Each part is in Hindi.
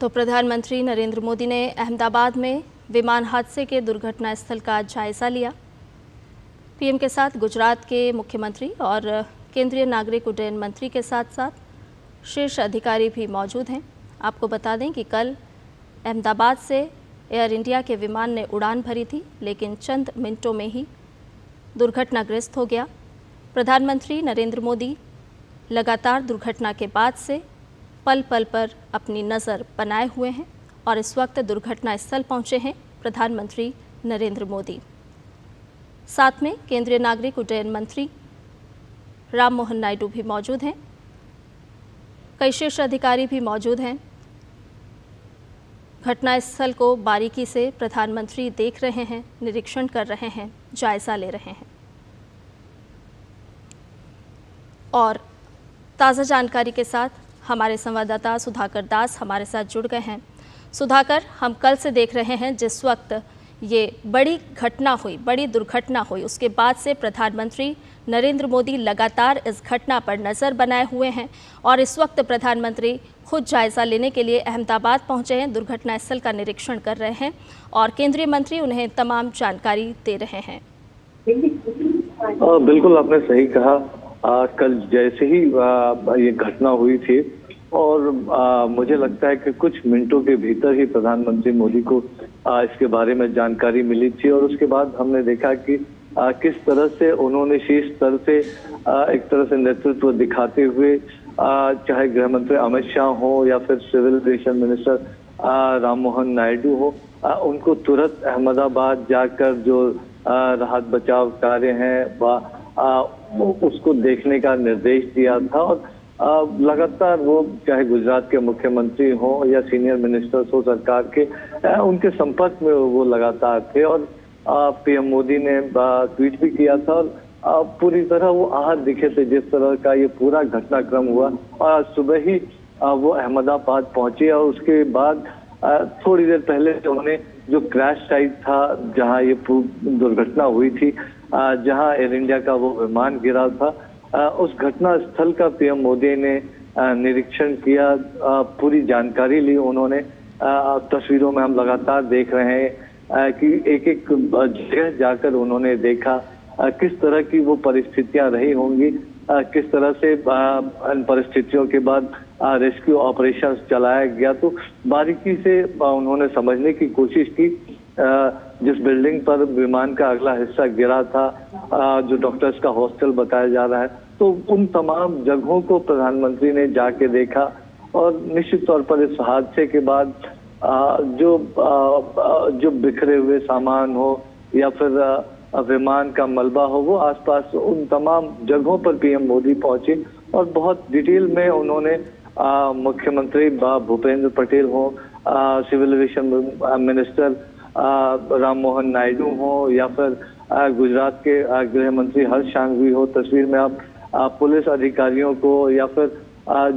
तो प्रधानमंत्री नरेंद्र मोदी ने अहमदाबाद में विमान हादसे के दुर्घटना स्थल का जायजा लिया। पीएम के साथ गुजरात के मुख्यमंत्री और केंद्रीय नागरिक उड्डयन मंत्री के साथ साथ शीर्ष अधिकारी भी मौजूद हैं। आपको बता दें कि कल अहमदाबाद से एयर इंडिया के विमान ने उड़ान भरी थी, लेकिन चंद मिनटों में ही दुर्घटनाग्रस्त हो गया। प्रधानमंत्री नरेंद्र मोदी लगातार दुर्घटना के बाद से पल पल पर अपनी नज़र बनाए हुए हैं और इस वक्त दुर्घटना स्थल पहुंचे हैं प्रधानमंत्री नरेंद्र मोदी। साथ में केंद्रीय नागरिक उड्डयन मंत्री राम मोहन नायडू भी मौजूद हैं। कई शीर्ष अधिकारी भी मौजूद हैं। घटनास्थल को बारीकी से प्रधानमंत्री देख रहे हैं, निरीक्षण कर रहे हैं, जायजा ले रहे हैं। और ताज़ा जानकारी के साथ हमारे संवाददाता सुधाकर दास हमारे साथ जुड़ गए हैं। सुधाकर, हम कल से देख रहे हैं जिस वक्त ये बड़ी घटना हुई, बड़ी दुर्घटना हुई, उसके बाद से प्रधानमंत्री नरेंद्र मोदी लगातार इस घटना पर नज़र बनाए हुए हैं और इस वक्त प्रधानमंत्री खुद जायज़ा लेने के लिए अहमदाबाद पहुंचे हैं, दुर्घटना स्थल का निरीक्षण कर रहे हैं और केंद्रीय मंत्री उन्हें तमाम जानकारी दे रहे हैं। बिल्कुल, आपने सही कहा। कल जैसे ही ये घटना हुई थी और मुझे लगता है कि कुछ मिनटों के भीतर ही प्रधानमंत्री मोदी को इसके बारे में जानकारी मिली थी और उसके बाद हमने देखा कि किस तरह से उन्होंने शीर्ष स्तर से एक तरह से नेतृत्व दिखाते हुए चाहे गृह मंत्री अमित शाह हो या फिर civil aviation minister Ram Mohan Naidu हो, उनको तुरंत अहमदाबाद जाकर जो राहत बचाव कार्य हैं उसको देखने का निर्देश दिया था और लगातार वो चाहे गुजरात के मुख्यमंत्री हो या सीनियर मिनिस्टर्स हो सरकार के, उनके संपर्क में वो लगातार थे और पीएम मोदी ने ट्वीट भी किया था और पूरी तरह वो आहत दिखे थे जिस तरह का ये पूरा घटनाक्रम हुआ। और आज सुबह ही वो अहमदाबाद पहुंचे और उसके बाद थोड़ी देर पहले उन्होंने जो क्रैश साइट था जहां ये दुर्घटना हुई थी, जहां एयर इंडिया का वो विमान गिरा था, उस घटना स्थल का पीएम मोदी ने निरीक्षण किया, पूरी जानकारी ली उन्होंने। तस्वीरों में हम लगातार देख रहे हैं कि एक एक जगह जाकर उन्होंने देखा किस तरह की वो परिस्थितियां रही होंगी, किस तरह से इन परिस्थितियों के बाद रेस्क्यू ऑपरेशन चलाया गया। तो बारीकी से उन्होंने समझने की कोशिश की। जिस बिल्डिंग पर विमान का अगला हिस्सा गिरा था, जो डॉक्टर्स का हॉस्टल बताया जा रहा है, तो उन तमाम जगहों को प्रधानमंत्री ने जाके देखा और निश्चित तौर पर इस हादसे के बाद जो बिखरे हुए सामान हो या फिर विमान का मलबा हो, वो आसपास उन तमाम जगहों पर पीएम मोदी पहुंचे और बहुत डिटेल में उन्होंने मुख्यमंत्री भूपेंद्र पटेल हो, civil aviation minister Ram Mohan Naidu हो या फिर गुजरात के गृह मंत्री हर्ष संघवी हो, तस्वीर में आप पुलिस अधिकारियों को या फिर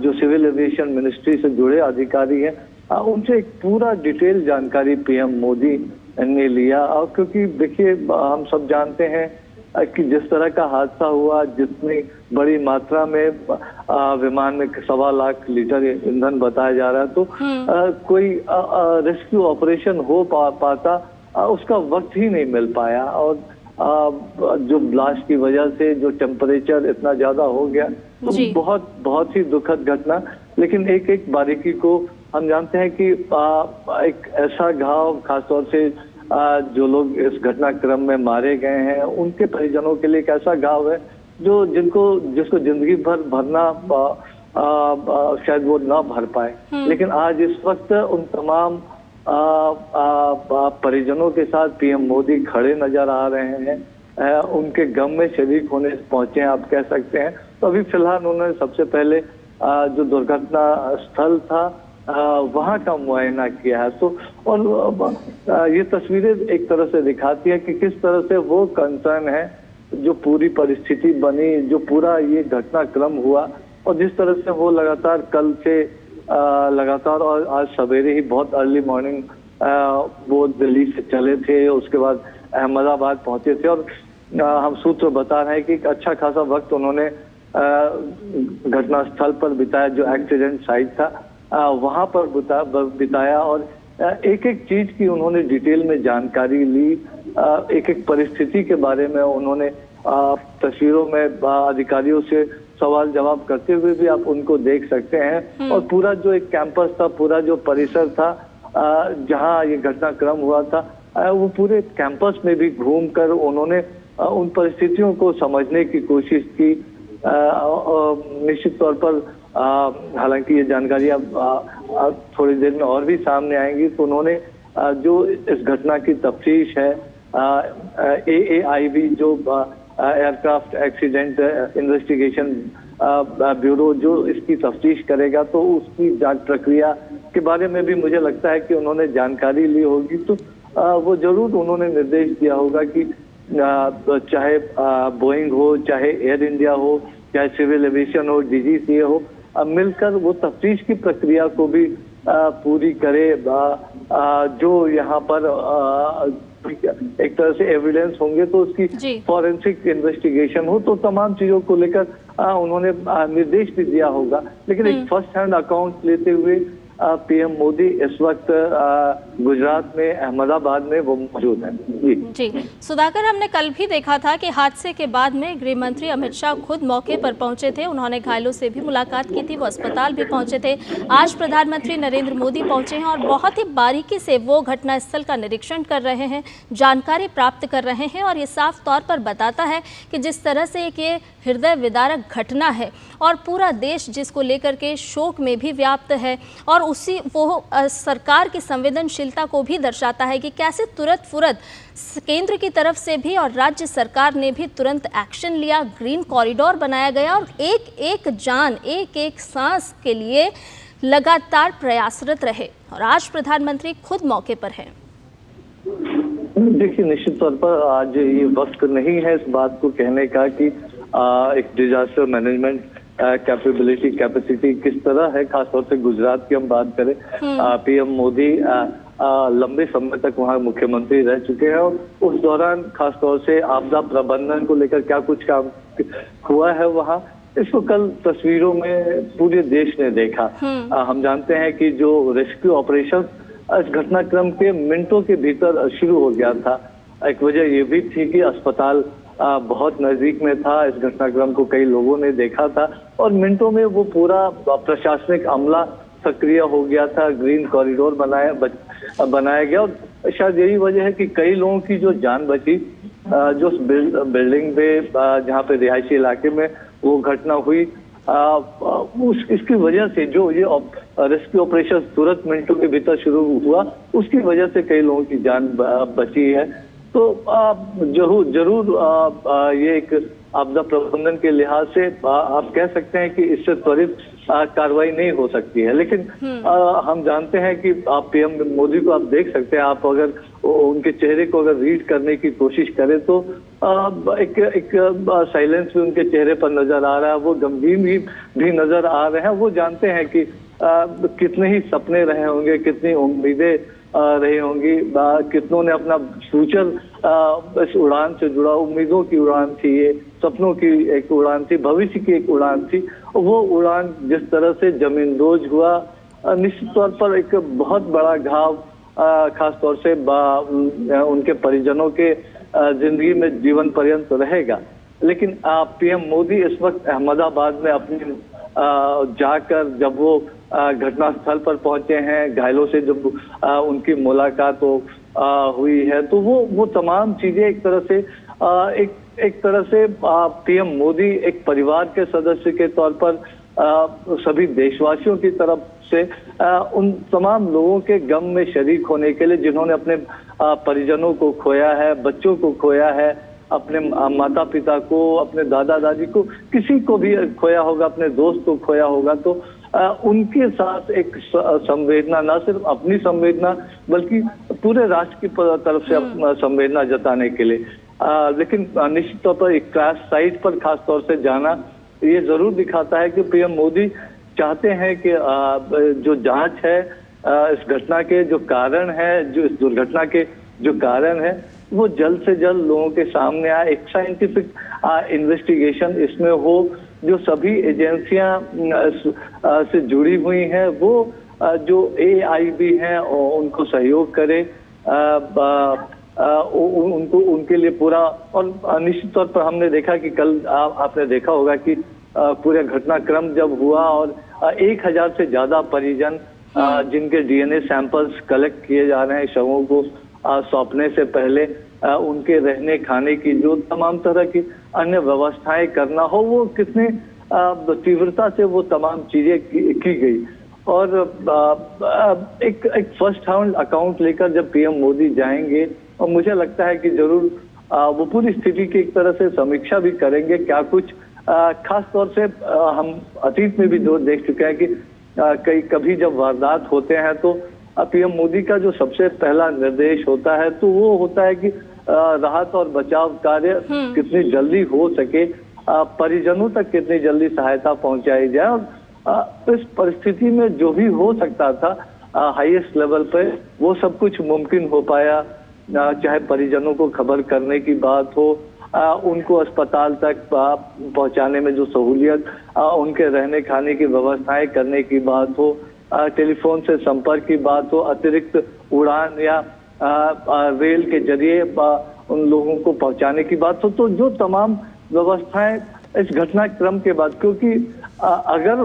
जो सिविल एविएशन मिनिस्ट्री से जुड़े अधिकारी हैं, उनसे एक पूरा डिटेल जानकारी पीएम मोदी ने लिया। और क्योंकि देखिए, हम सब जानते हैं कि जिस तरह का हादसा हुआ, जितनी बड़ी मात्रा में विमान में 1.25 लाख लीटर ईंधन बताया जा रहा है, तो कोई रेस्क्यू ऑपरेशन हो पाता उसका वक्त ही नहीं मिल पाया। और जो ब्लास्ट की वजह से जो टेम्परेचर इतना ज्यादा हो गया, तो बहुत ही दुखद घटना। लेकिन एक एक बारीकी को हम जानते हैं कि एक ऐसा घाव, खासतौर से जो लोग इस घटनाक्रम में मारे गए हैं, उनके परिजनों के लिए एक ऐसा घाव है जिसको जिंदगी भर भरना शायद वो ना भर पाए। लेकिन आज इस वक्त उन तमाम परिजनों के साथ पीएम मोदी खड़े नजर आ रहे हैं, उनके गम में शरीक होने पहुंचे हैं, आप कह सकते हैं। तो अभी फिलहाल उन्होंने सबसे पहले जो दुर्घटना स्थल था वहां का मुआयना किया है। तो और ये तस्वीरें एक तरह से दिखाती है कि किस तरह से वो कंसर्न है, जो पूरी परिस्थिति बनी, जो पूरा ये घटनाक्रम हुआ और जिस तरह से वो लगातार कल से लगातार और आज सवेरे ही बहुत अर्ली मॉर्निंग वो दिल्ली से चले थे, उसके बाद अहमदाबाद पहुंचे थे और हम सूत्र बता रहे हैं कि एक अच्छा खासा वक्त उन्होंने घटनास्थल पर बिताया, जो एक्सीडेंट साइट था। वहां पर बिताया और एक एक चीज की उन्होंने डिटेल में जानकारी ली। एक एक परिस्थिति के बारे में उन्होंने तस्वीरों में अधिकारियों से सवाल जवाब करते हुए भी आप उनको देख सकते हैं। और पूरा जो एक कैंपस था, पूरा जो परिसर था जहां ये घटनाक्रम हुआ था, वो पूरे कैंपस में भी घूमकर उन्होंने उन परिस्थितियों को समझने की कोशिश की। निश्चित तौर पर हालांकि ये जानकारी अब थोड़ी देर में और भी सामने आएंगी, तो उन्होंने जो इस घटना की तफ्तीश है, AAIB जो एयरक्राफ्ट एक्सीडेंट इन्वेस्टिगेशन ब्यूरो जो इसकी तफ्तीश करेगा, तो उसकी जांच प्रक्रिया के बारे में भी मुझे लगता है कि उन्होंने जानकारी ली होगी। तो वो जरूर उन्होंने निर्देश दिया होगा कि चाहे बोइंग हो, चाहे एयर इंडिया हो, चाहे सिविल एविएशन हो, DGCA हो, मिलकर वो तफ्तीश की प्रक्रिया को भी पूरी करे। जो यहाँ पर एक तरह से एविडेंस होंगे तो उसकी फॉरेंसिक इन्वेस्टिगेशन हो, तो तमाम चीजों को लेकर उन्होंने निर्देश भी दिया होगा। लेकिन एक फर्स्ट हैंड अकाउंट लेते हुए PM मोदी इस वक्त गुजरात में अहमदाबाद में वो मौजूद हैं। जी सुधाकर, हमने कल भी देखा था कि हादसे के बाद में गृह मंत्री अमित शाह खुद मौके पर पहुंचे थे। उन्होंने घायलों से भी मुलाकात की थी, वो अस्पताल भी पहुंचे थे। आज प्रधानमंत्री नरेंद्र मोदी पहुंचे हैं और बहुत ही बारीकी से वो घटनास्थल का निरीक्षण कर रहे हैं, जानकारी प्राप्त कर रहे हैं। और ये साफ तौर पर बताता है कि जिस तरह से एक ये हृदय विदारक घटना है और पूरा देश जिसको लेकर के शोक में भी व्याप्त है, और उसी वो सरकार की संवेदनशीलता को भी दर्शाता है कि कैसे तुरंत फुरत केंद्र की तरफ से भी और राज्य सरकार ने भी तुरंत एक्शन लिया। ग्रीन कॉरिडोर बनाया गया और एक एक जान, एक एक सांस के लिए लगातार प्रयासरत रहे। और आज प्रधानमंत्री खुद मौके पर हैं। देखिए, निश्चित तौर पर आज ये वक्त नहीं है इस बात को कहने का कि एक डिजास्टर मैनेजमेंट कैपेसिटी किस तरह है। खासतौर से गुजरात की हम बात करें, PM मोदी लंबे समय तक वहाँ मुख्यमंत्री रह चुके हैं और उस दौरान खासतौर से आपदा प्रबंधन को लेकर क्या कुछ काम हुआ है वहाँ, इसको कल तस्वीरों में पूरे देश ने देखा। हम जानते हैं कि जो रेस्क्यू ऑपरेशन इस घटनाक्रम के मिनटों के भीतर शुरू हो गया था। एक वजह ये भी थी कि अस्पताल बहुत नजदीक में था, इस घटनाक्रम को कई लोगों ने देखा था और मिनटों में वो पूरा प्रशासनिक अमला सक्रिय हो गया था। ग्रीन कॉरिडोर बनाया गया और शायद यही वजह है कि कई लोगों की जो जान बची। जो बिल्डिंग में जहाँ पे रिहायशी इलाके में वो घटना हुई, इसकी वजह से जो ये रेस्क्यू ऑपरेशन तुरंत मिनटों के भीतर शुरू हुआ, उसकी वजह से कई लोगों की जान बची है। तो जरूर ये एक आपदा प्रबंधन के लिहाज से आप कह सकते हैं कि इससे त्वरित कार्रवाई नहीं हो सकती है। लेकिन हम जानते हैं कि आप PM मोदी को आप देख सकते हैं, आप अगर उनके चेहरे को अगर रीड करने की कोशिश करें तो एक साइलेंस भी उनके चेहरे पर नजर आ रहा है, वो गंभीर भी नजर आ रहे हैं। वो जानते हैं कि कितने ही सपने रहे होंगे, कितनी उम्मीदें रही होंगी, कितनों ने अपना फ्यूचर इस उड़ान से जुड़ा, उम्मीदों की उड़ान थी, ये सपनों की एक उड़ान थी, भविष्य की एक उड़ान थी। वो उड़ान जिस तरह से जमींदोज हुआ, निश्चित तौर पर एक बहुत बड़ा घाव खास तौर से उनके परिजनों के जिंदगी में जीवन पर्यंत रहेगा। लेकिन PM मोदी इस वक्त अहमदाबाद में अपनी जाकर जब वो घटनास्थल पर पहुंचे हैं, घायलों से जब उनकी मुलाकात हुई है, तो वो तमाम चीजें एक तरह से PM मोदी एक परिवार के सदस्य के तौर पर सभी देशवासियों की तरफ से उन तमाम लोगों के गम में शरीक होने के लिए जिन्होंने अपने परिजनों को खोया है, बच्चों को खोया है, अपने माता पिता को, अपने दादा दादी को, किसी को भी खोया होगा, अपने दोस्त को खोया होगा, तो उनके साथ एक संवेदना, न सिर्फ अपनी संवेदना बल्कि पूरे राष्ट्र की तरफ से संवेदना जताने के लिए। लेकिन निश्चित तौर पर एक क्रैश साइट पर खास तौर से जाना ये जरूर दिखाता है कि PM मोदी चाहते हैं कि जो जांच है इस घटना के जो कारण है, जो इस दुर्घटना के जो कारण है, वो जल्द से जल्द लोगों के सामने आए। एक साइंटिफिक इन्वेस्टिगेशन इसमें हो, जो सभी एजेंसियां से जुड़ी हुई हैं वो जो AIB हैं उनको सहयोग करें, उनको उनके लिए पूरा। और निश्चित तौर पर हमने देखा कि कल आपने देखा होगा कि पूरा घटनाक्रम जब हुआ और 1000 से ज्यादा परिजन जिनके DNA सैंपल्स कलेक्ट किए जा रहे हैं शवों को सौंपने से पहले, उनके रहने खाने की जो तमाम तरह की अन्य व्यवस्थाएं करना हो, वो कितने तीव्रता से वो तमाम चीजें की गई। और एक फर्स्ट हैंड अकाउंट लेकर जब PM मोदी जाएंगे, और मुझे लगता है कि जरूर वो पूरी स्थिति की एक तरह से समीक्षा भी करेंगे। क्या कुछ खास तौर से हम अतीत में भी जो देख चुके हैं कि कभी जब वारदात होते हैं तो PM मोदी का जो सबसे पहला निर्देश होता है तो वो होता है कि राहत और बचाव कार्य कितनी जल्दी हो सके, परिजनों तक कितनी जल्दी सहायता पहुंचाई जाए। और इस परिस्थिति में जो भी हो सकता था हाईएस्ट लेवल पे, वो सब कुछ मुमकिन हो पाया। चाहे परिजनों को खबर करने की बात हो, उनको अस्पताल तक पहुंचाने में जो सहूलियत, उनके रहने खाने की व्यवस्थाएं करने की बात हो, टेलीफोन से संपर्क की बात हो, अतिरिक्त उड़ान या रेल के जरिए उन लोगों को पहुंचाने की बात हो, तो जो तमाम व्यवस्थाएं इस घटनाक्रम के बाद, क्योंकि अगर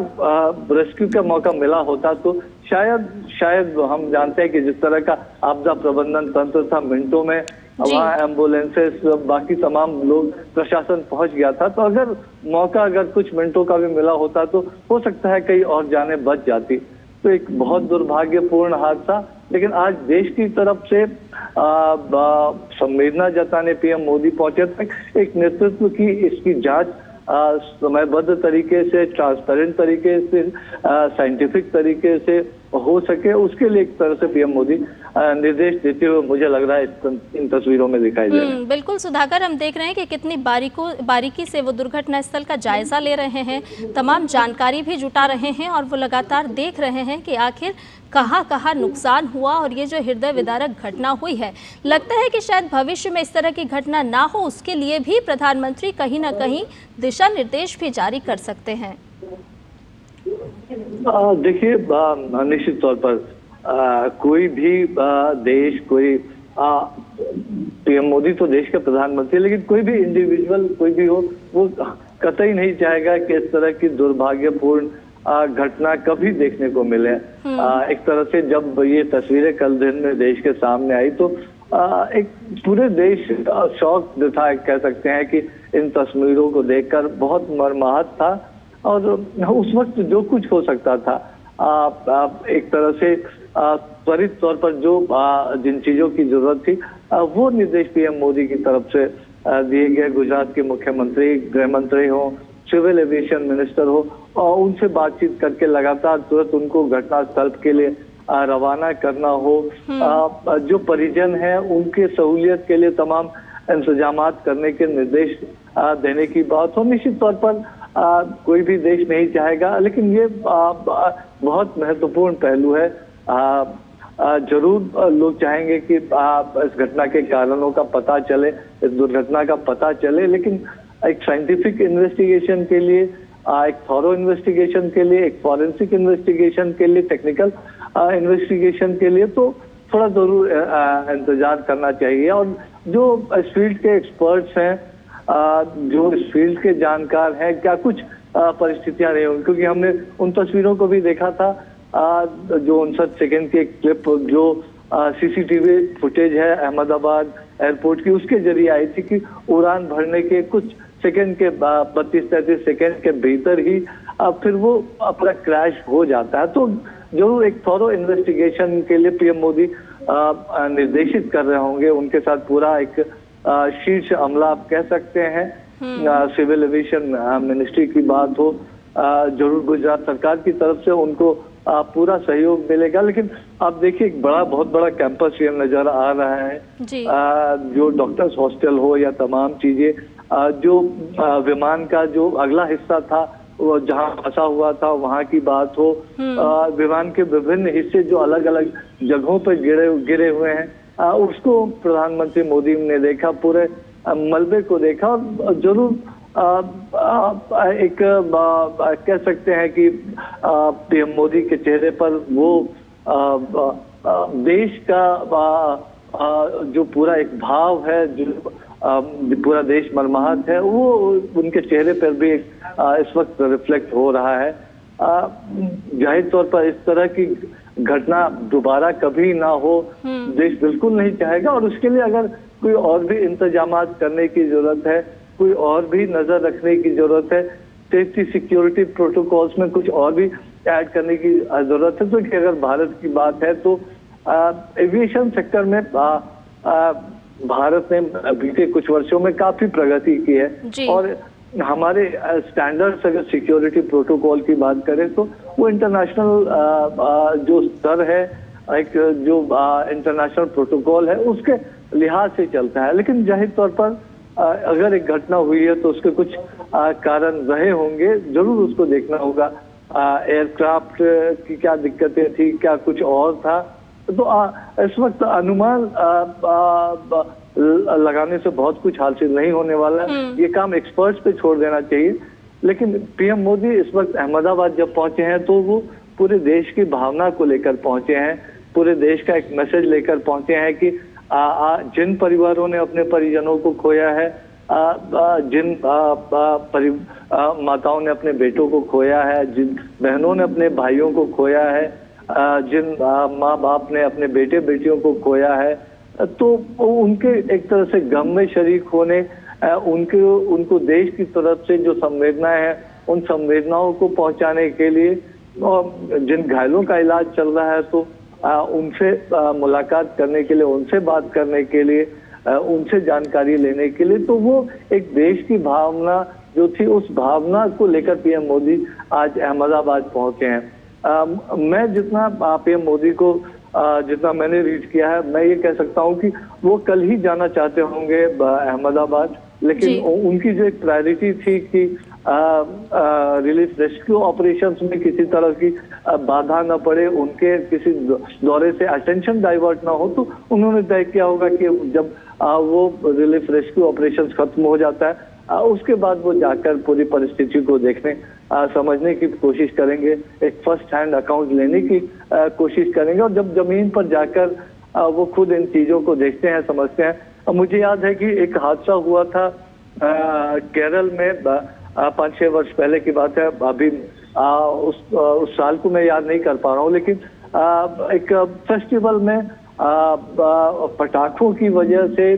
रेस्क्यू का मौका मिला होता तो शायद हम जानते हैं कि जिस तरह का आपदा प्रबंधन तंत्र था, मिनटों में वहाँ एम्बुलेंसेस बाकी तमाम लोग प्रशासन पहुंच गया था। तो अगर कुछ मिनटों का भी मिला होता तो हो सकता है कई और जानें बच जाती। तो एक बहुत दुर्भाग्यपूर्ण हादसा, लेकिन आज देश की तरफ से संवेदना जताने PM मोदी पहुंचे तक एक नेतृत्व की इसकी जांच समयबद्ध तरीके से, ट्रांसपेरेंट तरीके से, साइंटिफिक तरीके से हो सके, उसके लिए एक तरह से PM मोदी निर्देश देते हुए मुझे लग रहा है इन तस्वीरों में दिखाई दे रहे हैं। बिल्कुल सुधाकर, हम देख रहे हैं कि कितनी बारीकी से वो दुर्घटना स्थल का जायजा ले रहे हैं, तमाम जानकारी भी जुटा रहे हैं और वो लगातार देख रहे हैं कि आखिर कहाँ नुकसान हुआ। और ये जो हृदय विदारक घटना हुई है, लगता है कि शायद भविष्य में इस तरह की घटना ना हो, उसके लिए भी प्रधानमंत्री कहीं ना कहीं दिशा निर्देश भी जारी कर सकते हैं। देखिए, निश्चित तौर पर कोई भी देश, कोई PM मोदी तो देश के प्रधानमंत्री, लेकिन कोई भी इंडिविजुअल कोई भी हो, वो कतई नहीं चाहेगा कि इस तरह की दुर्भाग्यपूर्ण घटना कभी देखने को मिले। एक तरह से जब ये तस्वीरें कल दिन में देश के सामने आई तो एक पूरे देश शौक था, कह सकते हैं कि इन तस्वीरों को देखकर बहुत मर्माहत था। और उस वक्त जो कुछ हो सकता था, एक तरह से त्वरित तौर पर जो जिन चीजों की जरूरत थी वो निर्देश PM मोदी की तरफ से दिए गए। गुजरात के मुख्यमंत्री, गृह मंत्री हो, सिविल एविएशन मिनिस्टर हो, और उनसे बातचीत करके लगातार तुरंत उनको घटनास्थल के लिए रवाना करना हो। जो परिजन हैं उनके सहूलियत के लिए तमाम इंतजामात करने के निर्देश देने की बात हो। निश्चित तौर पर कोई भी देश नहीं चाहेगा, लेकिन ये बहुत महत्वपूर्ण पहलू है। जरूर लोग चाहेंगे कि इस घटना के कारणों का पता चले, इस दुर्घटना का पता चले, लेकिन एक साइंटिफिक इन्वेस्टिगेशन के लिए, एक थॉरो इन्वेस्टिगेशन के लिए, एक फॉरेंसिक इन्वेस्टिगेशन के लिए, टेक्निकल इन्वेस्टिगेशन के लिए तो थोड़ा जरूर इंतजार करना चाहिए। और जो इस फील्ड के एक्सपर्ट्स हैं, जो इस फील्ड के जानकार हैं, क्या कुछ परिस्थितियां रही होंगी, क्योंकि हमने उन तस्वीरों को भी देखा था जो 59 सेकेंड की एक क्लिप जो CCTV फुटेज है अहमदाबाद एयरपोर्ट की, उसके जरिए आई थी कि उड़ान भरने के कुछ सेकंड के 32-33 सेकंड के भीतर ही फिर वो अपना क्रैश हो जाता है। तो जरूर एक थॉरो इन्वेस्टिगेशन के लिए PM मोदी निर्देशित कर रहे होंगे। उनके साथ पूरा एक शीर्ष अमला आप कह सकते हैं, सिविल एविएशन मिनिस्ट्री की बात हो, जरूर गुजरात सरकार की तरफ से उनको पूरा सहयोग मिलेगा। लेकिन आप देखिए, एक बहुत बड़ा कैंपस ये नजर आ रहा है जी। जो डॉक्टर्स हॉस्टल हो या तमाम चीजें, जो विमान का जो अगला हिस्सा था वो जहाँ फंसा हुआ था वहाँ की बात हो, विमान के विभिन्न हिस्से जो अलग अलग जगहों पर गिरे हुए हैं, उसको प्रधानमंत्री मोदी ने देखा, पूरे मलबे को देखा। और जरूर एक कह सकते हैं कि पीएम मोदी के चेहरे पर वो देश का जो पूरा एक भाव है, जो पूरा देश मर्माहत है, वो उनके चेहरे पर भी इस वक्त रिफ्लेक्ट हो रहा है। जाहिर तौर पर इस तरह की घटना दोबारा कभी ना हो, देश बिल्कुल नहीं चाहेगा, और उसके लिए अगर कोई और भी इंतजामात करने की जरूरत है, कोई और भी नजर रखने की जरूरत है, सेफ्टी सिक्योरिटी प्रोटोकॉल्स में कुछ और भी ऐड करने की जरूरत है। तो कि अगर भारत की बात है तो एविएशन सेक्टर में भारत ने बीते कुछ वर्षों में काफी प्रगति की है, और हमारे स्टैंडर्ड्स अगर सिक्योरिटी प्रोटोकॉल की बात करें तो वो इंटरनेशनल जो स्तर है, एक जो इंटरनेशनल प्रोटोकॉल है उसके लिहाज से चलता है। लेकिन जाहिर तौर पर अगर एक घटना हुई है तो उसके कुछ कारण रहे होंगे, जरूर उसको देखना होगा। एयरक्राफ्ट की क्या दिक्कतें थी, क्या कुछ और था, तो इस वक्त अनुमान लगाने से बहुत कुछ हासिल नहीं होने वाला है। ये काम एक्सपर्ट्स पे छोड़ देना चाहिए। लेकिन पीएम मोदी इस वक्त अहमदाबाद जब पहुंचे हैं तो वो पूरे देश की भावना को लेकर पहुंचे हैं, पूरे देश का एक मैसेज लेकर पहुंचे हैं कि जिन परिवारों ने अपने परिजनों को खोया है, जिन माताओं ने अपने बेटों को खोया है, जिन बहनों ने अपने भाइयों को खोया है, जिन माँ बाप ने अपने बेटे बेटियों को खोया है, तो उनके एक तरह से गम में शरीक होने, उनको देश की तरफ से जो संवेदनाएं हैं उन संवेदनाओं को पहुंचाने के लिए, और जिन घायलों का इलाज चल रहा है तो उनसे मुलाकात करने के लिए, उनसे बात करने के लिए, उनसे जानकारी लेने के लिए, तो वो एक देश की भावना जो थी उस भावना को लेकर पीएम मोदी आज अहमदाबाद पहुंचे हैं। मैं जितना पीएम मोदी को जितना मैंने रीड किया है, मैं ये कह सकता हूं कि वो कल ही जाना चाहते होंगे अहमदाबाद, लेकिन उनकी जो एक प्रायोरिटी थी कि रिलीफ रेस्क्यू ऑपरेशंस में किसी तरह की बाधा न पड़े, उनके किसी दौरे से अटेंशन डाइवर्ट ना हो, तो उन्होंने तय किया होगा कि जब वो रिलीफ रेस्क्यू ऑपरेशंस खत्म हो जाता है उसके बाद वो जाकर पूरी परिस्थिति को देखने समझने की कोशिश करेंगे, एक फर्स्ट हैंड अकाउंट लेने की कोशिश करेंगे, और जब जमीन पर जाकर वो खुद इन चीजों को देखते हैं, समझते हैं। मुझे याद है कि एक हादसा हुआ था केरल में 5-6 वर्ष पहले की बात है, अभी उस साल को मैं याद नहीं कर पा रहा हूँ, लेकिन एक फेस्टिवल में पटाखों की वजह से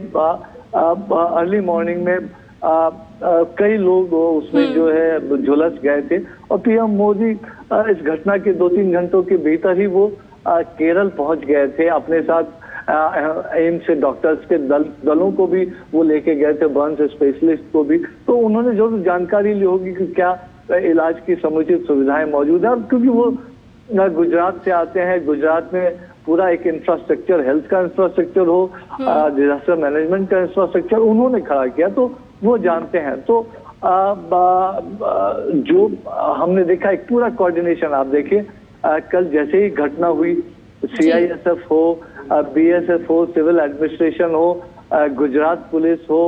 अर्ली मॉर्निंग में कई लोग उसमें जो है झुलस गए थे, और पीएम मोदी इस घटना के 2-3 घंटों के भीतर ही वो केरल पहुंच गए थे। अपने साथ एम्स से डॉक्टर्स के दलों को भी वो लेके गए थे, बर्न स्पेशलिस्ट को भी, तो उन्होंने जरूर जानकारी ली होगी कि क्या इलाज की समुचित सुविधाएं मौजूद है। क्योंकि वो गुजरात से आते हैं, गुजरात में पूरा एक इंफ्रास्ट्रक्चर, हेल्थ का इंफ्रास्ट्रक्चर हो, डिजास्टर मैनेजमेंट का इंफ्रास्ट्रक्चर उन्होंने खड़ा किया, तो वो जानते हैं। तो जो हमने देखा एक पूरा कोऑर्डिनेशन, आप देखिए कल जैसे ही घटना हुई, सीआईएसएफ हो, बीएसएफ हो, सिविल एडमिनिस्ट्रेशन हो, गुजरात पुलिस हो,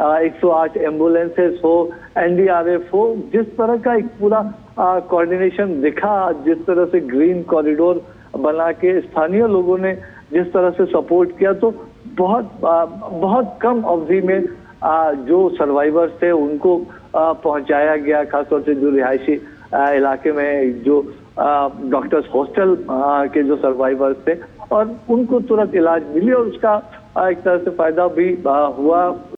108 एम्बुलेंसेस हो, एनडीआरएफ हो, जिस तरह का एक पूरा कोऑर्डिनेशन दिखा, जिस तरह से ग्रीन कॉरिडोर बना के स्थानीय लोगों ने जिस तरह से सपोर्ट किया, तो बहुत कम अवधि में जो सर्वाइवर्स थे उनको पहुंचाया गया, खासतौर से जो रिहायशी इलाके में जो डॉक्टर्स हॉस्टल के जो सर्वाइवर्स थे, और उनको तुरंत इलाज मिली, और उसका एक तरह से फायदा भी हुआ।